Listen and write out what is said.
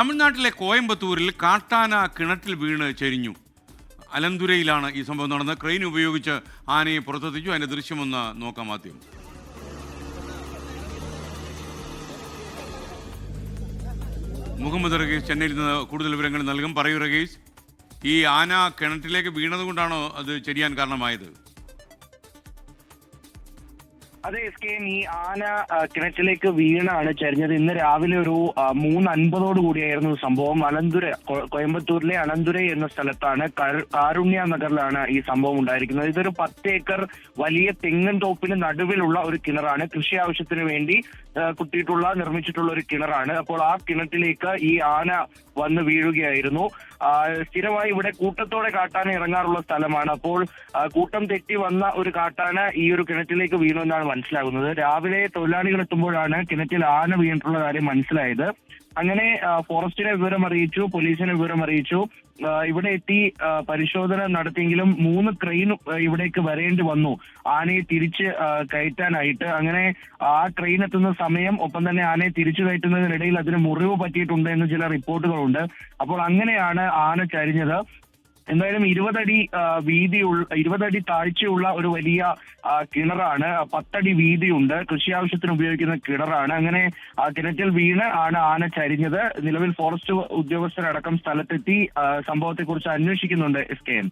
തമിഴ്നാട്ടിലെ കോയമ്പത്തൂരിൽ കാട്ടാന കിണറ്റിൽ വീണ് ചെരിഞ്ഞു. അലന്തുരയിലാണ് ഈ സംഭവം നടന്നത്. ക്രെയിൻ ഉപയോഗിച്ച് ആനയെ പുറത്തെത്തിച്ചു. അതിന്റെ ദൃശ്യമൊന്ന് നോക്കാം ആദ്യം. മുഹമ്മദ് റഗീസ് ചെന്നൈയിൽ നിന്ന് കൂടുതൽ വിവരങ്ങൾ നൽകും. പറയൂ റഗീസ്, ഈ ആന കിണറ്റിലേക്ക് വീണത് കൊണ്ടാണോ അത് ചെരിയാൻ കാരണമായത്? അതെ എസ് കെ, ഈ ആന കിണറ്റിലേക്ക് വീണാണ് ചരിഞ്ഞത്. ഇന്ന് രാവിലെ ഒരു 3:50 കൂടിയായിരുന്നു സംഭവം. കോയമ്പത്തൂരിലെ അലന്തുരൈ എന്ന സ്ഥലത്താണ്, കാരുണ്യ നഗറിലാണ് ഈ സംഭവം ഉണ്ടായിരിക്കുന്നത്. ഇതൊരു 10 ഏക്കർ വലിയ തെങ്ങിൻ തോപ്പിന് നടുവിലുള്ള ഒരു കിണറാണ്. കൃഷി ആവശ്യത്തിന് വേണ്ടി നിർമ്മിച്ചിട്ടുള്ള ഒരു കിണറാണ്. അപ്പോൾ ആ കിണറ്റിലേക്ക് ഈ ആന വന്ന് വീഴുകയായിരുന്നു. സ്ഥിരമായി ഇവിടെ കൂട്ടത്തോടെ കാട്ടാന ഇറങ്ങാറുള്ള സ്ഥലമാണ്. അപ്പോൾ കൂട്ടം തെറ്റി വന്ന ഒരു കാട്ടാന ഈ ഒരു കിണറ്റിലേക്ക് വീണു എന്നാണ് മനസ്സിലാകുന്നത്. രാവിലെ തൊഴിലാളികൾ എത്തുമ്പോഴാണ് കിണറ്റിൽ ആന വീണിട്ടുള്ള കാര്യം മനസ്സിലായത്. അങ്ങനെ ഫോറസ്റ്റിനെ വിവരം അറിയിച്ചു, പോലീസിനെ വിവരം അറിയിച്ചു. ഇവിടെ എത്തി പരിശോധന നടത്തിയെങ്കിലും 3 ക്രെയിൻ ഇവിടേക്ക് വരേണ്ടി വന്നു ആനയെ തിരിച്ച് കയറ്റാനായിട്ട്. അങ്ങനെ ആ ട്രെയിൻ എത്തുന്ന സമയം, ഒപ്പം തന്നെ ആനയെ തിരിച്ചു കയറ്റുന്നതിനിടയിൽ അതിന് മുറിവ് പറ്റിയിട്ടുണ്ട് എന്ന് ചില റിപ്പോർട്ടുകളുണ്ട്. അപ്പോൾ അങ്ങനെയാണ് ആന ചരിഞ്ഞത്. എന്തായാലും 20 അടി താഴ്ചയുള്ള ഒരു വലിയ കിണറാണ്. 10 അടി വീതിയുണ്ട്. കൃഷി ആവശ്യത്തിന് ഉപയോഗിക്കുന്ന കിണറാണ്. അങ്ങനെ കിണറ്റിൽ വീണ് ആണ് ആന ചരിഞ്ഞത്. നിലവിൽ ഫോറസ്റ്റ് ഉദ്യോഗസ്ഥരടക്കം സ്ഥലത്തെത്തി സംഭവത്തെക്കുറിച്ച് അന്വേഷിക്കുന്നുണ്ട് എസ് കെ എൻ.